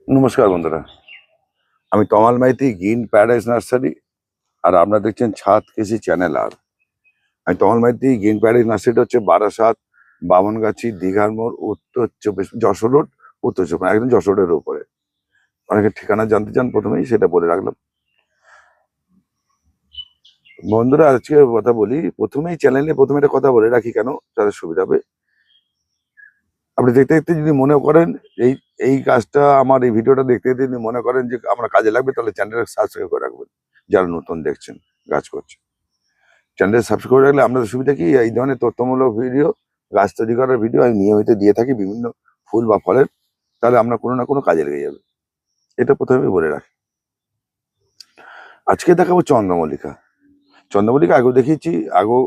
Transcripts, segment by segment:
নমস্কার বন্ধুরা, আমি তমাল মাইতি, গ্রিন প্যারাডাইস নার্সারি। আর আপনারা দেখছেন ছাদ কৃষি চ্যানেল। আর আমি তমাল মাইতি, গ্রিন প্যারাডাইস নার্সারিটা হচ্ছে বারাসাত, বামনগাছি, দীঘার মোড়, উত্তর চব্বিশ, যশোর রোড, উত্তর চব্বিশ, একদম যশোর রোডের উপরে। অনেকে ঠিকানা জানতে চান, প্রথমেই সেটা বলে রাখলাম। বন্ধুরা, আজকে কথা বলি, প্রথমেই চ্যানেলে প্রথমে একটা কথা বলে রাখি, কেন তাদের সুবিধা হবে। আপনি দেখতে দেখতে যদি মনে করেন এই এই কাজটা, আমার এই ভিডিওটা দেখতে দেখতে যদি মনে করেন যে আমার কাজে লাগবে, তাহলে চ্যানেলটা সাবস্ক্রাইব করে রাখবেন। যারা নতুন দেখছেন, গাছ করছে, চ্যানেল সাবস্ক্রাইব করে রাখলে আপনাদের সুবিধা কি, এই ধরনের তথ্যমূলক ভিডিও, গাছ তৈরি করার ভিডিও আমি নিয়মিত দিয়ে থাকি, বিভিন্ন ফুল বা ফলের। তাহলে আপনার কোনো না কোনো কাজে লেগে যাবে, এটা প্রথমে বলে রাখি। আজকে দেখাবো চন্দ্রমল্লিকা। চন্দ্রমল্লিকা আগেও দেখিয়েছি, আগেও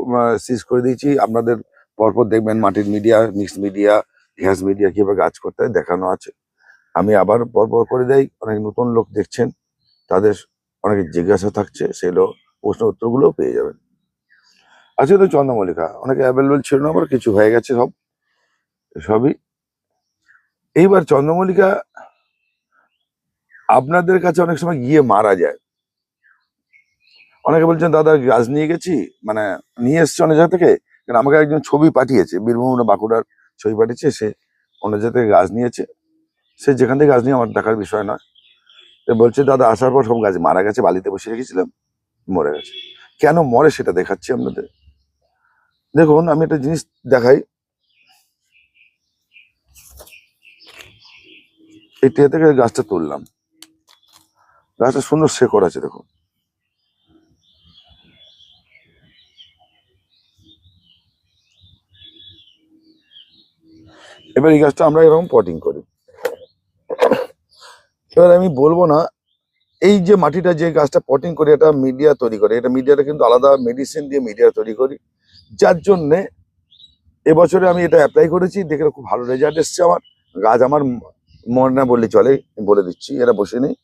সিজ করে দিয়েছি আপনাদের। পরপর দেখবেন মাটির media, mixed media, gas media কিভাবে গাছ করতে হয় দেখানো আছে। আমি আবার পরপর করে দেই, অনেক নতুন লোক দেখছেন, তাদের অনেক জিজ্ঞাসা থাকছে, সেগুলো প্রশ্ন উত্তরগুলোও পেয়ে যাবেন। আজকে তো চন্দ্রমল্লিকা অনেকে অ্যাভেলেবেল ছিল না, আবার কিছু হয়ে গেছে, সবই। এইবার চন্দ্রমল্লিকা আপনাদের কাছে অনেক সময় গিয়ে মারা যায়। অনেকে বলছেন দাদা গাছ নিয়ে গেছি, মানে নিয়ে এসছে অনেক জায়গা থেকে। কারণ আমাকে একজন ছবি পাঠিয়েছে, বীরভূম না বাঁকুড়ার ছবি পাঠিয়েছে, সে অন্য জায়গা থেকে গাছ নিয়েছে। সে যেখান থেকে গাছ নিয়ে আমার দেখার বিষয় নয়। বলছে দাদা আসার পর সব গাছ মারা গেছে, বালিতে বসে রেখেছিলাম, মরে গেছে। কেন মরে সেটা দেখাচ্ছি আপনাদের। দেখুন, আমি একটা জিনিস দেখাই। এই ট্রে থেকে গাছটা তুললাম, গাছটা সুন্দর শেকড় আছে, দেখুন। এবার এই গাছটা আমরা এরকম পটিং করি। এবার আমি বলবো না, এই যে মাটিটা, যে গাছটা পটিং করে এটা মিডিয়া তৈরি করে, এটা মিডিয়াটা কিন্তু আলাদা মেডিসিন দিয়ে মিডিয়া তৈরি করি, যার জন্যে এবছরে আমি এটা অ্যাপ্লাই করেছি, দেখে খুব ভালো রেজাল্ট এসছে। আমার গাছ আমার মনে না বললে চলে, বলে দিচ্ছি, এরা বসে নেই।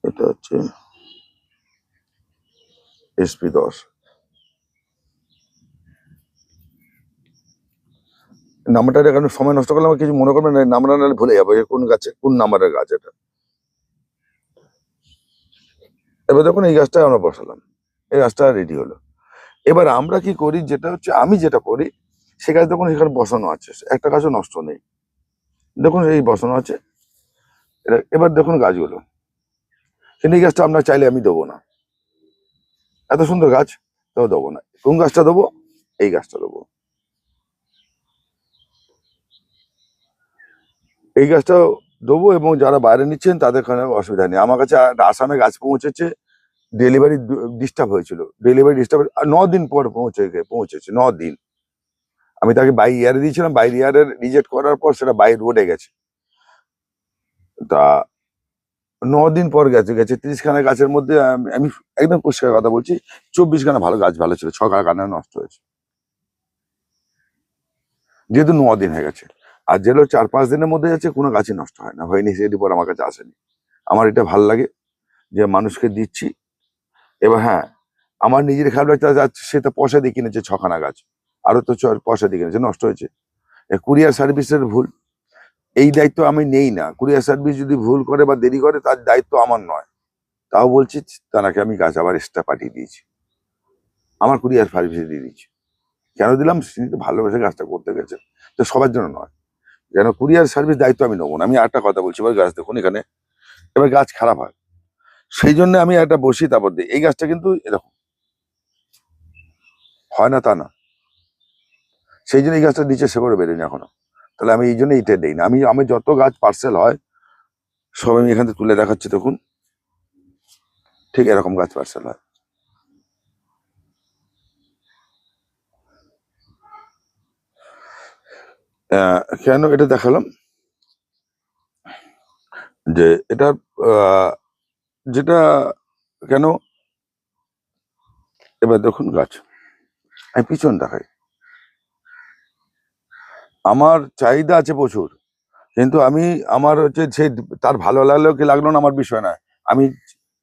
এটা হচ্ছে SP10। নাম্বারটা এখানে সময় নষ্ট করলে আমার কিছু মনে করবেন না, নাম্বার নাহলে ভুলে যাবো কোন গাছে কোন নাম্বারের গাছ এটা। এবার দেখুন, এই গাছটা আমরা বসালাম, এই গাছটা রেডি হলো। এবার আমরা কি করি, যেটা হচ্ছে আমি যেটা করি, সে গাছ দেখুন এখানে বসানো আছে, একটা গাছও নষ্ট নেই, দেখুন এই বসানো আছে। এবার দেখুন গাছগুলো, কিন্তু এই গাছটা আপনার চাইলে আমি দেবো না, এত সুন্দর গাছ, তাও দেবো না। কোন গাছটা দেবো? এই গাছটা দেবো। এই গাছটাও দেবো, এবং যারা বাইরে নিচ্ছেন তাদের কোনো অসুবিধা নেই। আমার কাছে আসামে গাছ পৌঁছেছে, ডেলিভারি ডিস্টার্ব হয়েছিল, ডেলিভারি ডিস্টার্ব 9 দিন পর পৌঁছেছে 9 দিন। আমি তাকে বাই ইয়ারে দিয়েছিলাম, বাই ইয়ারের রিজেক্ট করার পর সেটা বাই রোডে গেছে। তা 9 দিন পর গেছে 30খানা গাছের মধ্যে। আমি একদম পরিষ্কার কথা বলছি, 24খানা ভালো গাছ ভালো ছিল, 6খানা নষ্ট হয়েছে, যেহেতু 9 দিন হয়ে গেছে। আর যেগুলো 4-5 দিনের মধ্যে যাচ্ছে, কোনো গাছই নষ্ট হয় না, হয়নি, সেটি পর আমার কাছে আসেনি। আমার এটা ভালো লাগে যে মানুষকে দিচ্ছি। এবার হ্যাঁ, আমার নিজের খারাপ লাগতে যাচ্ছে, সে তো পয়সা দিয়ে কিনেছে 6খানা গাছ, আরো তো পয়সা দিয়ে কিনেছে, নষ্ট হয়েছে। কুরিয়ার সার্ভিসের ভুল, এই দায়িত্ব আমি নেই না। কুরিয়ার সার্ভিস যদি ভুল করে বা দেরি করে, তার দায়িত্ব আমার নয়। তাও বলছি, তাকে আমি গাছ আবার এক্সট্রা পাঠিয়ে দিয়েছি, আমার কুরিয়ার সার্ভিসে দিয়ে দিয়েছি। কেন দিলাম? তিনি তো ভালোবেসে গাছটা করতে গেছে, তো সবার জন্য নয়। যেন কুরিয়ার সার্ভিস দায়িত্ব আমি নেবো না। আমি একটা কথা বলছি, এবার গাছ দেখুন এখানে, এবার গাছ খারাপ হয়, সেই জন্য আমি একটা বসি, তারপর দিই। এই গাছটা কিন্তু এরকম হয় না তা না, সেই জন্য এই গাছটা নিচে শেকড়ে বেরোয়নি এখনো। তাহলে আমি এই জন্য ইটে দিই না। আমি যত গাছ পার্সেল হয় সব আমি এখান থেকে তুলে দেখাচ্ছি, দেখুন ঠিক এরকম গাছ পার্সেল হয়। কেন এটা দেখালাম, যে এটা যেটা কেন, এবার দেখুন গাছ, আমি পিছন দেখাই। আমার চাহিদা আছে প্রচুর, কিন্তু আমার হচ্ছে সে, তার ভালো লাগলো কি লাগলো না আমার বিষয় না। আমি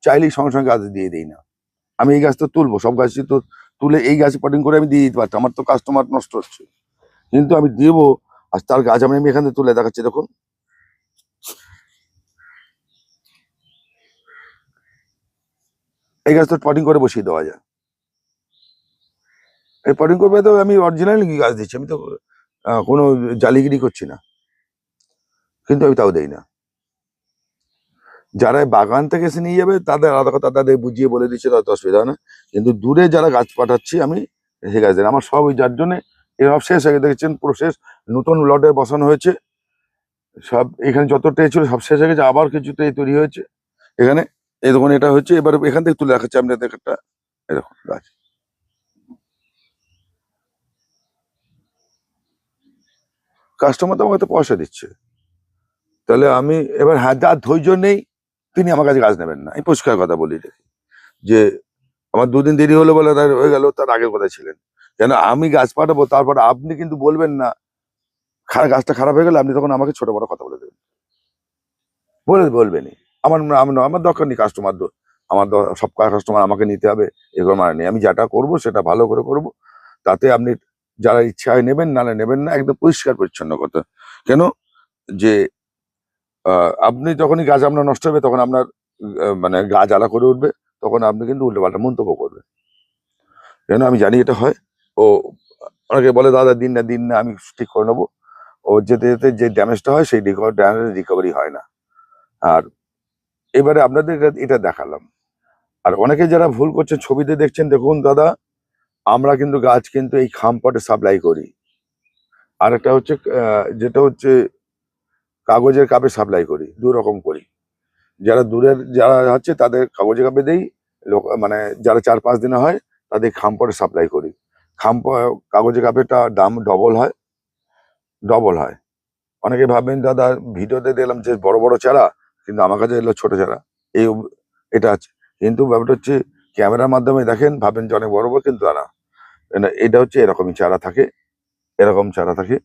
চাইলেই সঙ্গে সঙ্গে গাছ দিয়ে দিই না। আমি এই গাছ তো তুলবো, সব গাছই তো তুলে এই গাছ পটিং করে আমি দিয়ে দিতে পারতাম, আমার তো কাস্টমার নষ্ট হচ্ছে, কিন্তু আমি দেবো। আর তার গাছ আমি এখান থেকে তুলে দেখাচ্ছি। দেখুন, এই গাছ তো পটিং করে বসিয়ে দেওয়া যায়। এই পটিং করবে তো আমি অরিজিনাল গাছ দিচ্ছি, আমি তো কোনো জালিগিরি করছি না, কিন্তু আমি তাও দেই না। যারা বাগান থেকে এসে নিয়ে যাবে তাদের আলাদা কথা, তাদের বুঝিয়ে বলে দিচ্ছে, তাদের অসুবিধা হয় না। কিন্তু দূরে যারা গাছ পাঠাচ্ছি আমি, সেই গাছ দেন আমার সব ওই, যার জন্য এসব শেষ হয়ে গেছে, দেখছেন পুরো শেষ। নতুন লটে বসানো হয়েছে সব, এখানে যত ট্রে ছিল সব শেষ হয়ে গেছে, আবার কিছু ট্রে তৈরি হয়েছে এখানে। এই দেখুন এটা হচ্ছে, এবার এখান থেকে তুলে রাখাচ্ছি আপনাদের একটা, এরকম গাছ। কাস্টমার তো আমাকে তো পয়সা দিচ্ছে, তাহলে আমি এবার, হ্যাঁ, যার ধৈর্য নেই তিনি আমার কাছে গাছ নেবেন না, আমি পরিষ্কার কথা বলি দেখি। যে আমার দুদিন দেরি হলো বলে তার হয়ে গেল, তার আগের কথা ছিলেন কেন, আমি গাছ পাঠাবো, তারপর আপনি কিন্তু বলবেন না, গাছটা খারাপ হয়ে গেলে আপনি তখন আমাকে ছোট বড় কথা বলে দেবেন, বলবেনই। আমার দরকার নেই কাস্টমার, সব কাস্টমার আমাকে নিতে হবে এগুলো মানে নেই। আমি যেটা করব সেটা ভালো করে করব, তাতে আপনি যারা ইচ্ছায় নেবেন, নালে নেবেন না, একদম পরিষ্কার পরিচ্ছন্ন কথা। কেন, যে আপনি যখনই গাছ আপনার নষ্ট হবে, তখন আপনার মানে গা জ্বালা করে উঠবে, তখন আপনি কিন্তু উল্টোপাল্টা মন্তব্য করবেন। কেন, আমি জানি এটা হয়। ও অনেকে বলে দাদা দিন না দিন না, আমি ঠিক করে নেবো। ও যেতে যেতে যে ড্যামেজটা হয়, সেই ড্যামেজ রিকভারি হয় না। আর এবারে আপনাদের এটা দেখালাম। আর অনেকে যারা ভুল করছে, ছবিতে দেখছেন, দেখুন দাদা, আমরা কিন্তু গাছ কিন্তু এই খামপটে সাপ্লাই করি। আর একটা হচ্ছে যেটা হচ্ছে কাগজের কাপে সাপ্লাই করি, দু রকম করি। যারা দূরের যারা হচ্ছে তাদের কাগজের কাপে দেই, মানে যারা 4-5 দিনে হয় তাদের খামপটে সাপ্লাই করি। কাগজের কাপেরটা দাম ডবল হয়। অনেকে ভাববেন দাদা ভিডিওতে দেখলাম যে বড় বড় চারা, কিন্তু আমার কাছে এলো ছোট চারা, এই এটা আছে। কিন্তু ব্যাপারটা হচ্ছে ক্যামেরার মাধ্যমে দেখেন, ভাবেন যে অনেক বড় বড়, কিন্তু না, এটা হচ্ছে এরকমই চারা থাকে, এরকম চারা থাকে।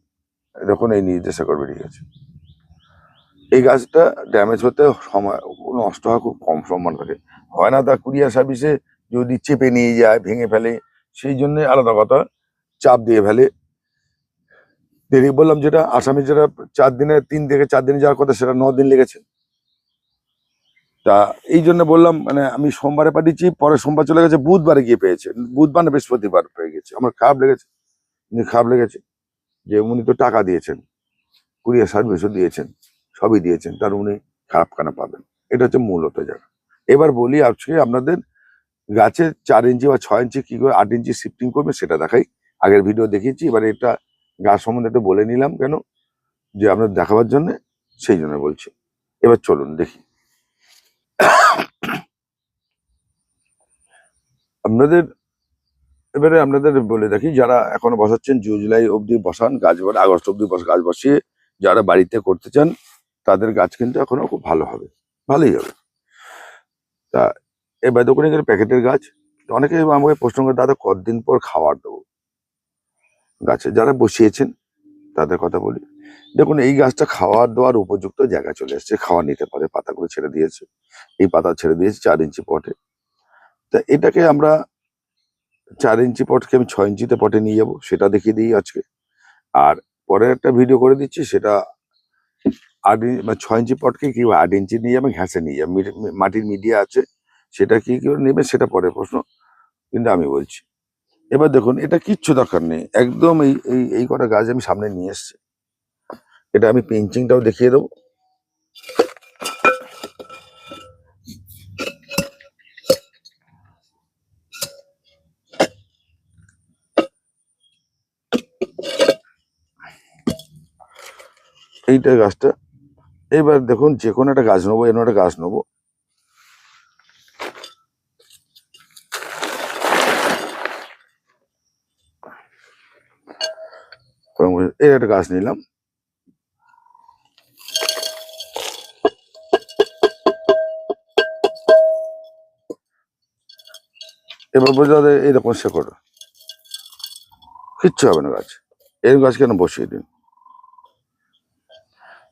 দেখুন এই নির্দেশে করবে, ঠিক আছে। এই গাছটা ড্যামেজ হতে সময়, নষ্ট হওয়া খুব কম সম্মান থাকে, হয় না তা কুরিয়ার সার্ভিসে যদি চেপে নিয়ে যায়, ভেঙে ফেলে, সেই জন্য আলাদা কথা, চাপ দিয়ে ফেলে। দেরি বললাম, যেটা আসামি যেটা 3 থেকে 4 দিনে যাওয়ার কথা, সেটা 9 দিন লেগেছে। তা এই জন্য বললাম, মানে আমি সোমবারে পাঠিয়েছি, পরে সোমবার চলে গেছে, বুধবারে গিয়ে পেয়েছে, বুধবার না বৃহস্পতিবার পেয়ে গেছে। আমার খারাপ লেগেছে যে উনি তো টাকা দিয়েছেন, কুরিয়ার সার্ভিসও দিয়েছেন, সবই দিয়েছেন, তার উনি খারাপ কেন পাবেন? এটা হচ্ছে মূলত জায়গা। এবার বলি আজকে আপনাদের, গাছের 4 ইঞ্চি বা 6 ইঞ্চি কি করে 8 ইঞ্চি শিফটিং করবে সেটা দেখাই। আগের ভিডিও দেখিয়েছি, এবার এটা গাছ সম্বন্ধে একটু বলে নিলাম, কেন যে আপনাদের দেখাবার জন্য, সেই জন্য বলছি। এবার চলুন দেখি। আপনাদের এবারে আপনাদের বলে দেখি, যারা এখনো বসাচ্ছেন, জুলাই অবধি বসান গাছ, আগস্ট অবধি গাছ বসিয়ে যারা বাড়িতে করতে চান, তাদের গাছ কিন্তু এখনো খুব ভালো হবে, ভালোই হবে। তা এবার দোকানে গেলে প্যাকেটের গাছ, অনেকে আমাকে প্রশ্ন করে, দাদা কতদিন পর খাবার দেবো গাছে? যারা বসিয়েছেন তাদের কথা বলি। দেখুন, এই গাছটা খাওয়ার দেওয়ার উপযুক্ত জায়গা চলে এসছে, খাওয়া নিতে পারে, পাতাগুলো ছেড়ে দিয়েছে, এই পাতা ছেড়ে দিয়েছে 4 ইঞ্চি পটে। তা এটাকে আমরা 4 ইঞ্চি পটকে আমি 6 ইঞ্চিতে পটে নিয়ে যাবো, সেটা দেখিয়ে দিই আজকে। আর পরে একটা ভিডিও করে দিচ্ছি, সেটা 6 ইঞ্চি পটকে কি 8 ইঞ্চি নিয়ে যাবে, ঘ্যাসে নিয়ে যাবে, মাটির মিডিয়া আছে, সেটা কি করে নেবে সেটা পরের প্রশ্ন, কিন্তু আমি বলছি। এবার দেখুন, এটা কিচ্ছু দরকার নেই, একদম এই কটা গাছ আমি সামনে নিয়ে এসছি। এটা আমি পিঞ্চিংটাও দেখিয়ে দেবো। এইটা গাছটা, এবার দেখুন, যে কোনো একটা গাছ নেবো, এর একটা গাছ নেবো, এর একটা গাছ নিলাম। এবার বোঝা যায় এইরকম শেকড়, কিচ্ছু হবে না গাছ, এর গাছ কেন বসিয়ে দিন।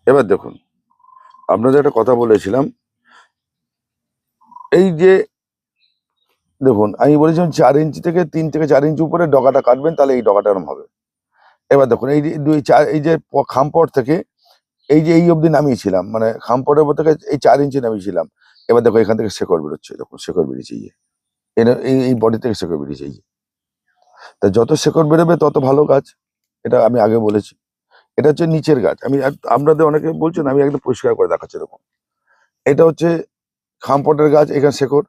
এবার দেখুন, আপনাদের একটা কথা বলেছিলাম, এই যে দেখুন, আমি বলেছিলাম 4 ইঞ্চি থেকে 3 থেকে 4 ইঞ্চি উপরে ডগাটা কাটবেন, তাহলে এই ডগাটা এরকম হবে। এবার দেখুন এই যে এই যে খামপট থেকে এই যে এই অবধি নামিয়েছিলাম, মানে খামপটের উপর থেকে এই 4 ইঞ্চি নামিয়েছিলাম। এবার দেখো এখান থেকে শেকড় বেরোচ্ছে, দেখুন শেকড় বেরিয়েছে, এই বডি থেকে শেকড় বেরিয়েছে। তা যত শেকড় বেরোবে তত ভালো গাছ, এটা আমি আগে বলেছি। এটা হচ্ছে নিচের গাছ, আমি আপনাদের অনেকে বলছেন, আমি একদম পরিষ্কার করে দেখাচ্ছি। দেখুন এটা হচ্ছে খামপটের গাছ, এখানে শেকড়,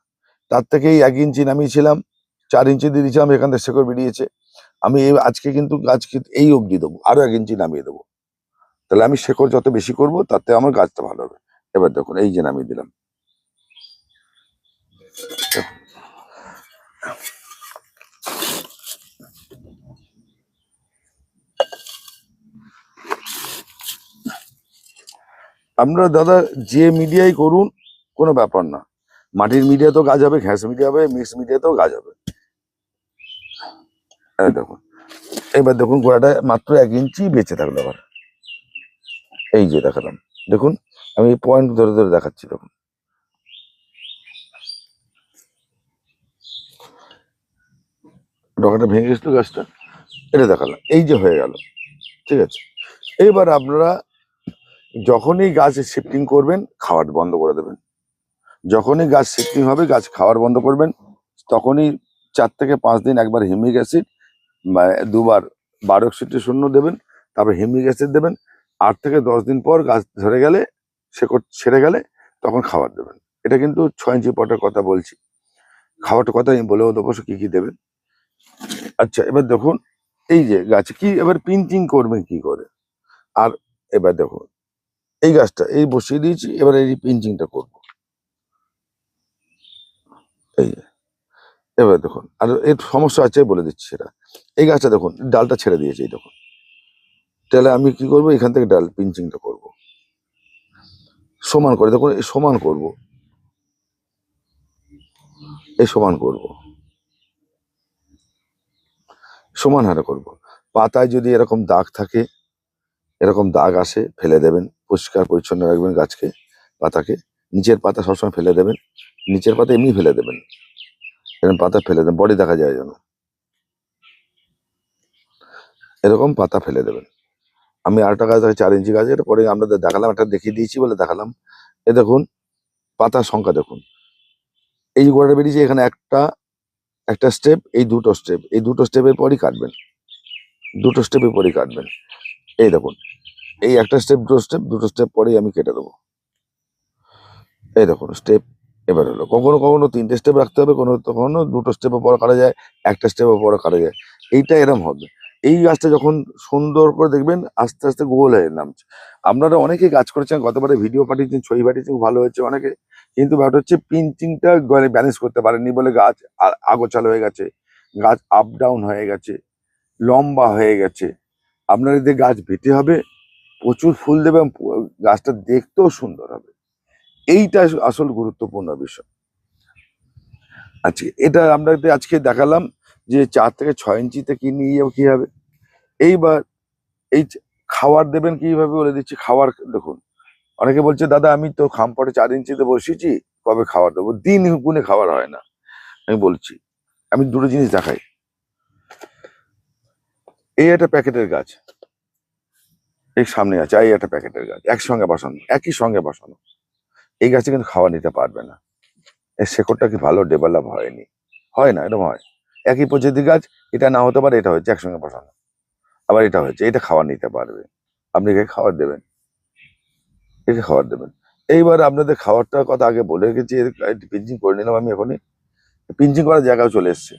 তার থেকেই 1 ইঞ্চি নামিয়েছিলাম, 4 ইঞ্চি দিয়ে দিয়েছিলাম, এখান থেকে শেকড় বেরিয়েছে। আমি আজকে কিন্তু গাছ এই অবধি দেবো, আরো 1 ইঞ্চি নামিয়ে দেবো। তাহলে আমি শেকড় যত বেশি করব তাতে আমার গাছটা ভালো হবে। এবার দেখুন এই যে নামিয়ে দিলাম, আপনারা দাদা যে মিডিয়াই করুন কোনো ব্যাপার না, মাটির মিডিয়াতেও গাছ হবে, ঘ্যাস মিডিয়া হবে, মিক্স মিডিয়াতেও গাছ হবে। দেখুন এবার দেখুন গোড়াটা মাত্র 1 ইঞ্চি বেঁচে থাকলো। আবার এই যে দেখালাম, দেখুন আমি পয়েন্ট ধরে ধরে দেখাচ্ছি। দেখুন ডগাটা ভেঙে গেছিল গাছটা, এটা দেখালাম, এই যে হয়ে গেল। ঠিক আছে, এইবার আপনারা যখনই গাছ শিফটিং করবেন খাওয়ার বন্ধ করে দেবেন। যখনই গাছ শিফটিং হবে গাছ খাওয়ার বন্ধ করবেন, তখনই 4 থেকে 5 দিন একবার হিউমিক অ্যাসিড, 2বার 12-শূন্য দেবেন, তারপর হিউমিক অ্যাসিড দেবেন। 8 থেকে 10 দিন পর গাছ ধরে গেলে, শেকড় ছেড়ে গেলে তখন খাবার দেবেন। এটা কিন্তু 6 ইঞ্চি পটের কথা বলছি, খাওয়ারটা কথা আমি বলেও দেবো কি কি দেবেন। আচ্ছা এবার দেখুন এই যে গাছে কি এবার পিঞ্চিং করবেন কি করে। আর এবার দেখুন এই গাছটা এই বসিয়ে দিয়েছি, এবার এই পিঞ্চিংটা করবো। এই যে এবার দেখুন, আর এর সমস্যা আছে বলে দিচ্ছি সেটা। এই গাছটা দেখুন ডালটা ছেড়ে দিয়েছে, এই দেখুন, তাহলে আমি কি করবো, এখান থেকে ডাল পিঞ্চিংটা করব, সমান করে। দেখুন এই সমান করব, এই সমান করব, সমান হারে করব। পাতায় যদি এরকম দাগ থাকে, এরকম দাগ আসে, ফেলে দেবেন, পরিষ্কার পরিচ্ছন্ন রাখবেন গাছকে, পাতাকে। নিচের পাতা সবসময় ফেলে দেবেন, নিচের পাতা এমনি ফেলে দেবেন, এরকম পাতা ফেলে দেবেন, বডি দেখা যায় যেন, এরকম পাতা ফেলে দেবেন। আমি আরেকটা গাছ দেখে 4 ইঞ্চি গাছ, এটা পরে আপনাদের দেখালাম, একটা দেখিয়ে দিয়েছি বলে দেখালাম। এ দেখুন পাতার সংখ্যা দেখুন, এই যে গোড়াটা বেরিয়েছে, এখানে একটা স্টেপ, এই দুটো স্টেপ, এই দুটো স্টেপের পরই কাটবেন, দুটো স্টেপের পরই কাটবেন। এই দেখুন এই একটা স্টেপ, দুটো স্টেপ পরেই আমি কেটে দেবো। এই দেখুন স্টেপ এবার হলো, কখনো কখনো 3টে স্টেপ রাখতে হবে, কখনো 2টো স্টেপের পর কাটা যায়, একটা স্টেপের পর কাটা যায়, এইটা এরম হবে। এই গাছটা যখন সুন্দর করে দেখবেন আস্তে আস্তে গোল হয়ে নামছে। আপনারা অনেকে গাছ করেছেন, গতবারে ভিডিও পাঠিয়েছেন, ছবি পাঠিয়েছেন, ভালো হয়েছে অনেকে, কিন্তু ব্যাপারটা হচ্ছে পিঞ্চিংটা ব্যালেন্স করতে পারেননি বলে গাছ আগোছাল হয়ে গেছে, গাছ আপ ডাউন হয়ে গেছে, লম্বা হয়ে গেছে। আপনার এদের গাছ বেটে হবে, প্রচুর ফুল দেবে এবং গাছটা দেখতেও সুন্দর হবে। এইটা আসল গুরুত্বপূর্ণ বিষয়। আজকে এটা আমরা আজকে দেখালাম যে 4 থেকে 6 ইঞ্চিতে কি নিয়ে যাবো কি হবে। এইবার এই খাবার দেবেন কিভাবে বলে দিচ্ছি। খাবার দেখুন, অনেকে বলছে দাদা আমি তো খামপটে 4 ইঞ্চিতে বসেছি, কবে খাবার দেবো, দিন গুনে খাবার হয় না। আমি বলছি, আমি দুটো জিনিস দেখাই। এই একটা প্যাকেটের গাছ, এই সামনে আছে, এই একটা প্যাকেটের গাছ, একসঙ্গে বসানো, একই সঙ্গে বসানো, এই গাছে কিন্তু খাওয়া নিতে পারবে না, এর শেকড়টা কি ভালো ডেভেলপ হয়নি, হয় না, এরকম হয়। একই প্রজাতির গাছ, এটা না হতে পারে, এটা হচ্ছে একসঙ্গে বসানো, আবার এটা হচ্ছে, এটা খাবার নিতে পারবে, আপনি একে খাবার দেবেন, একে খাবার দেবেন। এইবার আপনাদের খাবারটার কথা আগে বলে রেখেছি, পিঞ্চিং করে নিলাম আমি, এখনই পিঞ্চিং করার জায়গাও চলে এসছে,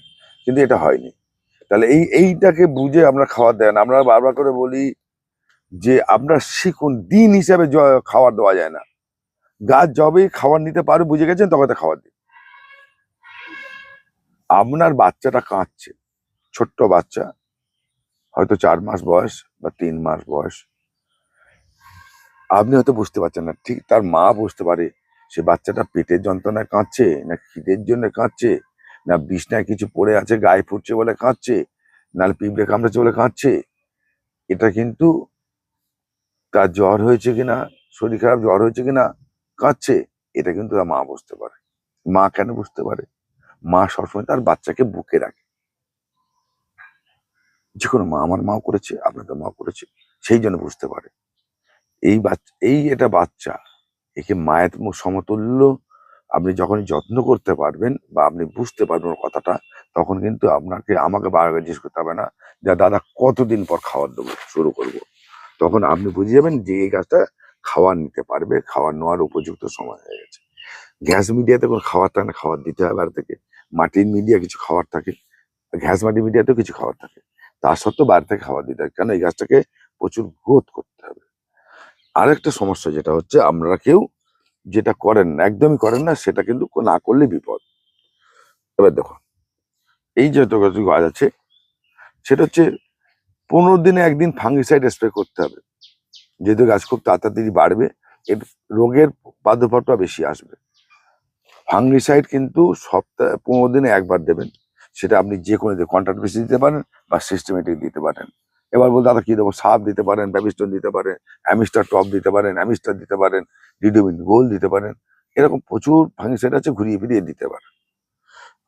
কিন্তু এটা হয়নি। তাহলে এইটাকে বুঝে আমরা খাবার দেন। আমরা বারবার করে বলি যে আপনারা শিখুন, দিন হিসাবে খাবার দেওয়া যায় না, গাছ যবেই খাবার নিতে পারবে বুঝে গেছেন তবে তো খাবার দিন। আপনার বাচ্চাটা কাঁদছে, ছোট্ট বাচ্চা, হয়তো 4 মাস বয়স বা 3 মাস বয়স, আপনি হয়তো বুঝতে পারছেন না, ঠিক তার মা বুঝতে পারে সে বাচ্চাটা পেটের যন্ত্রণায় কাঁদছে, না খিদের জন্য কাঁদছে, না বিছনায় কিছু পড়ে আছে গায়ে ফুটছে বলে কাঁদছে, নাহলে পিঁপড়ে কামড়েছে বলে কাঁদছে। এটা কিন্তু তার জ্বর হয়েছে কিনা, শরীর খারাপ জ্বর হয়েছে কিনা কাঁদছে, এটা কিন্তু তার মা বুঝতে পারে। মা কেন বুঝতে পারে? মা সবসময় তার বাচ্চাকে বুকে রাখে। যে কোনো মা, আমার মাও করেছে, আপনাদের মাও করেছে, সেই জন্য বুঝতে পারে। এটা বাচ্চা, একে মায়ের সমতুল্য আপনি যখনই যত্ন করতে পারবেন বা আপনি বুঝতে পারবেন ওর কথাটা, তখন কিন্তু আমাকে বারবার জিজ্ঞেস করতে হবে না যে দাদা কতদিন পর খাবার দেবো, শুরু করব। তখন আপনি বুঝে যাবেন যে এই গাছটা খাবার নিতে পারবে, খাবার নেওয়ার উপযুক্ত সময় হয়ে গেছে। গ্যাস মিডিয়াতে কোনো খাবার থাকে না, খাবার দিতে হয় বাইরে থেকে। মাটির মিডিয়া কিছু খাবার থাকে, ঘ্যাস মাটি মিডিয়াতেও কিছু খাবার থাকে, তা সত্ত্বেও বাইরে থেকে খাবার দিতে হয়, কারণ এই গাছটাকে প্রচুর গ্রোথ করতে হবে। আরেকটা সমস্যা যেটা হচ্ছে, আপনারা কেউ যেটা করেন না, একদমই করেন না, সেটা কিন্তু না করলে বিপদ। এবার দেখুন, এই যে কিছু গাছ আছে, সেটা হচ্ছে 15 দিনে একদিন ফাঙ্গিসাইড স্প্রে করতে হবে, যেহেতু গাছ খুব তাড়াতাড়ি বাড়বে, এর রোগের প্রাদুর্ভাবটা বেশি আসবে। ফাঙ্গিসাইড কিন্তু সপ্তাহে 15 দিনে একবার দেবেন, সেটা আপনি যে কোনো কন্ট্রাক্ট বেসিস দিতে পারেন বা সিস্টেমেটিক দিতে পারেন। এবার বল দাদা কি দেবো, সাপ দিতে পারেন, ব্যাবিস্টন দিতে পারেন, অ্যামিস্টার টপ দিতে পারেন, অ্যামিস্টার দিতে পারেন, ডিডোমিন গোল দিতে পারেন, এরকম প্রচুর ফাঙ্গিসাইড আছে, ঘুরিয়ে ফিরিয়ে দিতে পারেন।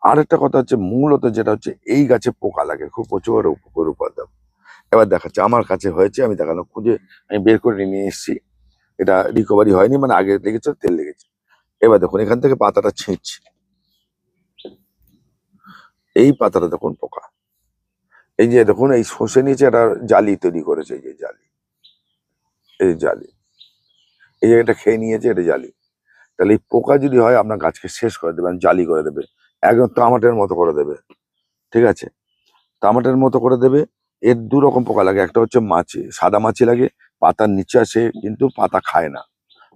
আর একটা কথা হচ্ছে, মূলত যেটা হচ্ছে, এই গাছে পোকা লাগে খুব, প্রচুর উপাদান। এবার দেখাচ্ছে, আমার কাছে হয়েছে, আমি দেখানো খুঁজে আমি বের করে নিয়ে এসেছি। এটা রিকভারি হয়নি, মানে আগে লেগেছে, তেল লেগেছে। এবার দেখুন, এখান থেকে পাতাটা ছিঁড়ছি, এই পাতাটা দেখুন পোকা। এই যে দেখুন, এই শসে নিচে একটা জালি তৈরি করেছে, এই যে জালি, এই জালি, এই জায়গাটা খেয়ে নিয়েছে, এটা জালি। তাহলে এই পোকা যদি হয়, আপনার গাছকে শেষ করে দেবে, জালি করে দেবে, একদম টমাটের মতো করে দেবে। ঠিক আছে, টমাটের মতো করে দেবে। এর দু রকম পোকা লাগে, একটা হচ্ছে মাছি, সাদা মাছি লাগে, পাতার নিচে আসে, কিন্তু পাতা খায় না,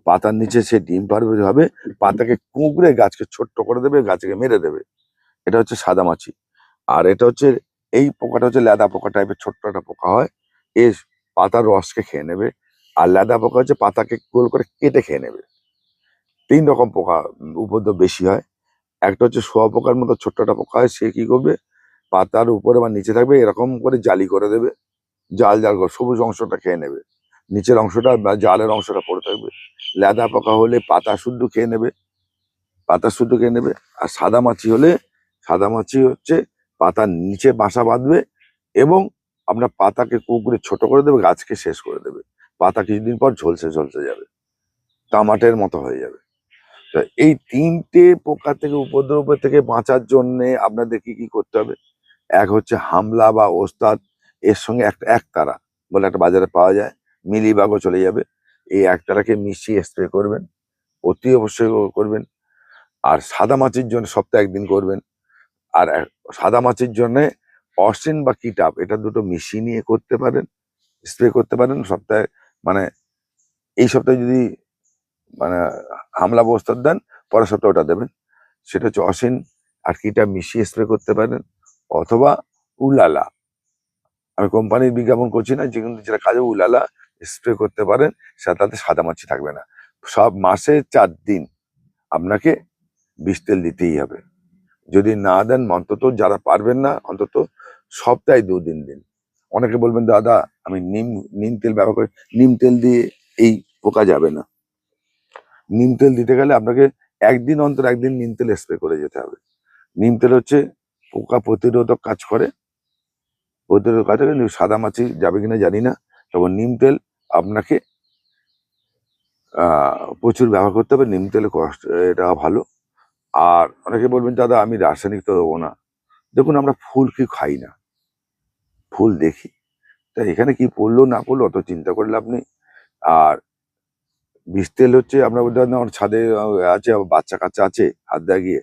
পাতার নিচে সে ডিম পারবে হবে, পাতাকে কুঁকড়ে গাছকে ছোট্ট করে দেবে, গাছকে মেরে দেবে। এটা হচ্ছে সাদা মাছি। আর এটা হচ্ছে, এই পোকাটা হচ্ছে লেদা পোকা টাইপের, ছোট্ট একটা পোকা হয়, এ পাতার রসকে খেয়ে নেবে। আর লেদা পোকা হচ্ছে পাতাকে গোল করে কেটে খেয়ে নেবে। 3 রকম পোকা উপদ্রব বেশি হয়। একটা হচ্ছে শোয়া পোকার মতো ছোট্ট একটা পোকা হয়, সে কি করবে, পাতার উপরে বা নিচে থাকবে, এরকম করে জালি করে দেবে, জাল জাল করে সবুজ অংশটা খেয়ে নেবে, নিচের অংশটা বা জালের অংশটা পড়ে থাকবে। লেদা পোকা হলে পাতা শুদ্ধ খেয়ে নেবে, পাতা শুদ্ধ খেয়ে নেবে। আর সাদা মাছি হলে, সাদা মাছি হচ্ছে পাতার নিচে বাসা বাঁধবে এবং আপনার পাতাকে কুকুরে ছোট করে দেবে, গাছকে শেষ করে দেবে, পাতা কিছুদিন পর ঝলসে ঝলসে যাবে, তামাটের মতো হয়ে যাবে। তো এই 3টে পোকা থেকে, উপদ্রব থেকে বাঁচার জন্য আপনাদের কি কি করতে হবে? এক হচ্ছে হামলা বা ওস্তাদ, এর সঙ্গে একতারা বলে একটা বাজারে পাওয়া যায়, মিলিবাগও চলে যাবে, এই একতারাকে মিশিয়ে স্প্রে করবেন, অতি অবশ্যই করবেন। আর সাদা মাছির জন্য সপ্তাহে একদিন করবেন। আর সাদা মাছির জন্য অসিন বা কিটাপ, এটা দুটো মিশিয়ে নিয়ে করতে পারেন, স্প্রে করতে পারেন সপ্তাহে, মানে এই সপ্তাহে যদি মানে হামলা বা ওস্তাদ দেন, পরের সপ্তাহে ওটা দেবেন। সেটা হচ্ছে অসিন আর কিটাপ মিশিয়ে স্প্রে করতে পারেন। অথবা উলালা, আমি কোম্পানির বিজ্ঞাপন করছি না, যে কিন্তু যেটা কাজে, উলালা স্প্রে করতে পারেন, তাতে সাদা মাছি থাকবে না। সব মাসে 4 দিন আপনাকে বিষ তেল দিতেই হবে। যদি না দেন, অন্তত যারা পারবেন না, অন্তত সপ্তাহে 2 দিন দিন। অনেকে বলবেন দাদা আমি নিম নিম তেল ব্যবহার করি, নিম তেল দিয়ে এই পোকা যাবে না। নিম তেল দিতে গেলে আপনাকে একদিন অন্তর একদিন নিম তেল স্প্রে করে যেতে হবে। নিম তেল হচ্ছে পোকা প্রতিরোধক কাজ করে, প্রতিরোধক কাজ করে, কিন্তু সাদা মাছি যাবে কিনা জানি না। তখন নিম তেল আপনাকে প্রচুর ব্যবহার করতে হবে, নিম তেলে কষ্ট, এটা ভালো। আর অনেকে বলবেন দাদা আমি রাসায়নিক তো দেবো না। দেখুন, আমরা ফুল কি খাই না, ফুল দেখি, তাই এখানে কি পড়লো না পড়লো অত চিন্তা করে লাভ নেই। আর বিষ তেল হচ্ছে, আমরা ধরেন আমার ছাদে আছে, বাচ্চা কাচ্চা আছে, হাত দেওয়া গিয়ে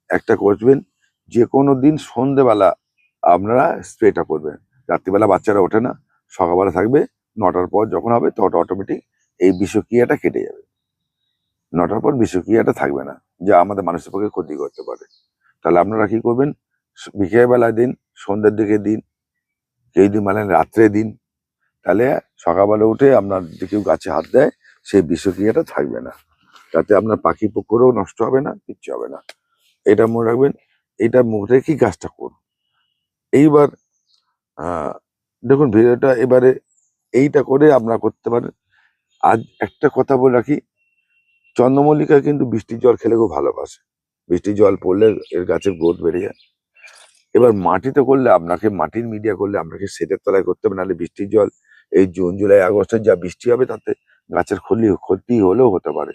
একটা করবেন, যে কোনো দিন সন্ধেবেলা আপনারা স্প্রেটা করবেন। রাত্রিবেলা বাচ্চারা ওঠে না, সকালবেলা থাকবে, 9টার পর যখন হবে তখন অটোমেটিক এই বিষক্রিয়াটা কেটে যাবে। 9টার পর বিষক্রিয়াটা থাকবে না, যা আমাদের মানুষের পক্ষে ক্ষতি করতে পারে। তাহলে আপনারা কি করবেন, বিকেলবেলা দিন, সন্ধ্যের দিকে দিন, কেউ দিন মানে রাত্রে দিন, তাহলে সকালবেলা উঠে আপনার যদি কেউ গাছে হাত দেয়, সেই বিষক্রিয়াটা থাকবে না, তাতে আপনার পাখি পুকুরও নষ্ট হবে না, কিচ্ছু হবে না। এটা মনে রাখবেন, এটা মনে রেখেই কাজটা করুন। এইবার দেখুন ভিডিওটা এবারে এইটা করে আপনারা করতে পারেন। আজ একটা কথা বলে রাখি, চন্দ্রমল্লিকা কিন্তু বৃষ্টির জল খেলে খুব ভালোবাসে, বৃষ্টির জল পড়লে এর গাছের গ্রোথ বেড়ে যায়। এবার মাটিতে করলে আপনাকে, মাটির মিডিয়া করলে আপনাকে শেডের তলায় করতে হবে, নাহলে বৃষ্টির জল এই জুন জুলাই আগস্টের যা বৃষ্টি হবে তাতে গাছের ক্ষতি হলেও হতে পারে।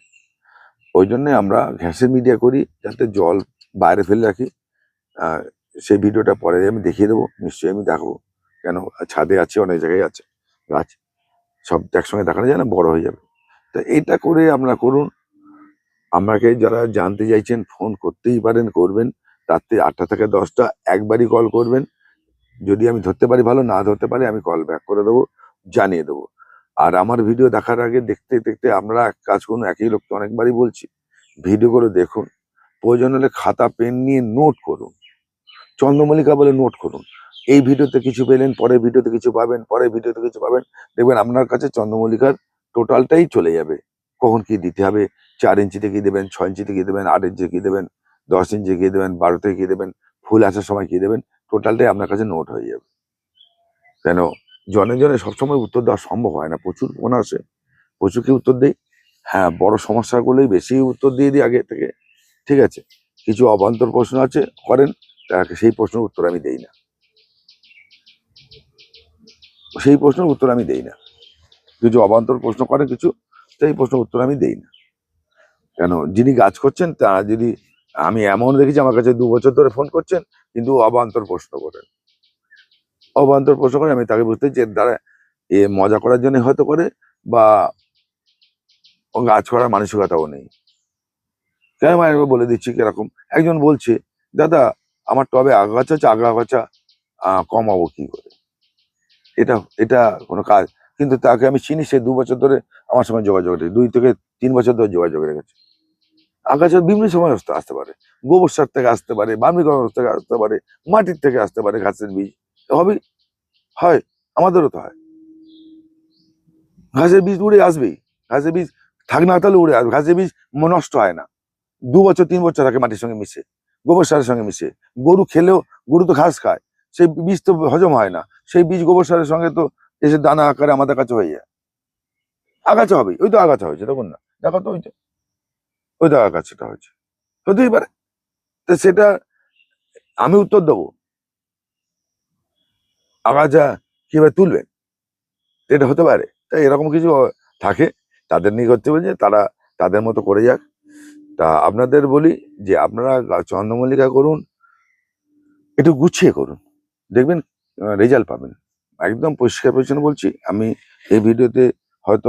ওই জন্য আমরা ঘ্যাসের মিডিয়া করি, যাতে জল বাইরে ফেলে রাখি। সেই ভিডিওটা পরে আমি দেখিয়ে দেবো, নিশ্চয়ই আমি দেখাবো। কেন, ছাদে আছে, অনেক জায়গায় আছে গাছ, সব একসঙ্গে দেখানো যায় না, বড় হয়ে যাবে। তো এটা করে আপনারা করুন। আমাকে যারা জানতে চাইছেন ফোন করতেই পারেন, করবেন। রাত্রি 8টা থেকে 10টা একবারই কল করবেন। যদি আমি ধরতে পারি ভালো, না ধরতে পারি আমি কল ব্যাক করে দেবো, জানিয়ে দেবো। আর আমার ভিডিও দেখার আগে দেখতে দেখতে আপনারা এক কাজ করুন, একই লোককে অনেকবারই বলছি, ভিডিও করে দেখুন, প্রয়োজন হলে খাতা পেন নিয়ে নোট করুন, চন্দ্রমল্লিকা বলে নোট করুন। এই ভিডিওতে কিছু পেলেন, পরের ভিডিওতে কিছু পাবেন, পরের ভিডিওতে কিছু পাবেন, দেখবেন আপনার কাছে চন্দ্রমল্লিকার টোটালটাই চলে যাবে। কখন কি দিতে হবে, 4 ইঞ্চিতে কি দেবেন, 6 ইঞ্চিতে কি দেবেন, 8 ইঞ্চি কি দেবেন, 10 ইঞ্চি কি দেবেন, 12তে কি দেবেন, ফুল আসার সময় কি দেবেন, টোটালটাই আপনার কাছে নোট হয়ে যাবে। কেন, জনে জনে সবসময় উত্তর দেওয়া সম্ভব হয় না, প্রচুর ফোন আসে, প্রচুর কি উত্তর দেই। হ্যাঁ, বড় সমস্যাগুলোই বেশি উত্তর দিয়ে দিই আগে থেকে, ঠিক আছে। কিছু অবান্তর প্রশ্ন আছে করেন, তাকে সেই প্রশ্নের উত্তর আমি দেই না, সেই প্রশ্নের উত্তর আমি দেই না। কিছু অবান্তর প্রশ্ন করেন কিছু, সেই প্রশ্নের উত্তর আমি দেই না। কেন, যিনি কাজ করছেন তা যদি, আমি এমন দেখেছি আমার কাছে 2 বছর ধরে ফোন করছেন কিন্তু অবান্তর প্রশ্ন করেন, অবান্তর প্রশ্ন করে, আমি তাকে বুঝতে যে দ্বারা এ মজা করার জন্য হয়তো করে, বা কাজ করার মানসিকতাও নেই। কেন আমি বলে দিচ্ছি কিরকম। একজন বলছে, দাদা আমার টবে আগাছা আছে, আগাছা কমাবো কি করে? এটা এটা কোনো কাজ? কিন্তু তাকে আমি চিনি, সে 2 বছর ধরে আমার সঙ্গে যোগাযোগ রেখেছে, 2 থেকে 3 বছর ধরে যোগাযোগ রেখেছে। আগাছা বিভিন্ন সময় আসতে পারে, গোবর সার থেকে আসতে পারে, বার্মিকম্পোস্ট থেকে আসতে পারে, মাটির থেকে আসতে পারে, ঘাসের বীজ হবেই, হয়, আমাদেরও তো হয়। ঘাসের বীজ উড়ে আসবেই, ঘাসের বীজ থাক না তাহলে উড়ে আসবে। ঘাসের বীজ নষ্ট হয় না, 2 বছর 3 বছর থাকে মাটির সঙ্গে মিশে, গোবর সারের সঙ্গে মিশে। গরু খেলেও, গরু তো ঘাস খায়, সেই বীজ তো হজম হয় না, সেই বীজ গোবর সারের সঙ্গে তো এসে দানা আকারে আমাদের কাছে হয়ে যায়। আগাছা হবেই, ওই তো আগাছা হয়েছে, দেখুন না, দেখো তো, ওই তো আগাছাটা হয়েছে, হতেই পারে। তো সেটা আমি উত্তর দেবো, আগাছা কিভাবে তুলবেন, এটা হতে পারে। তাই এরকম কিছু থাকে, তাদের নিয়ে করতে বলছে, তারা তাদের মতো করে যাক। তা আপনাদের বলি যে আপনারা চন্দ্রমল্লিকা করুন, একটু গুছিয়ে করুন, দেখবেন রেজাল্ট পাবেন। একদম পরিষ্কার পরিচ্ছন্ন বলছি আমি। এই ভিডিওতে হয়তো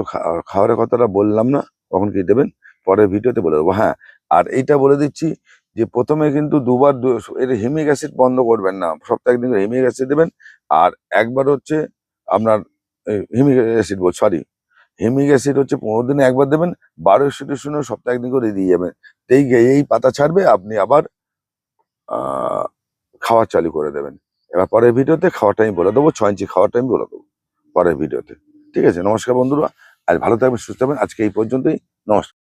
খাবারের কথাটা বললাম না, কখন কি দেবেন পরের ভিডিওতে বলে দেবো। হ্যাঁ, আর এইটা বলে দিচ্ছি যে প্রথমে কিন্তু দুবার এর হিমিক অ্যাসিড বন্ধ করবেন না, সপ্তাহে একদিন হিমিক অ্যাসিড দেবেন। আর একবার হচ্ছে আপনার হিমিক অ্যাসিড সরি, হিমিক অ্যাসিড হচ্ছে 15 দিনে একবার দেবেন, 12 সপ্তাহে একদিন করে দিয়ে যাবেন। এই পাতা ছাড়বে, আপনি আবার খাওয়া চালু করে দেবেন। এবার পরের ভিডিওতে খাওয়াটা আমি বলে দেবো, 6 ইঞ্চি খাওয়াটা আমি বলে দেবো পরের ভিডিওতে। ঠিক আছে, নমস্কার বন্ধুরা, আজ ভালো থাকবেন, সুস্থ থাকবেন, আজকে এই পর্যন্তই, নমস্কার।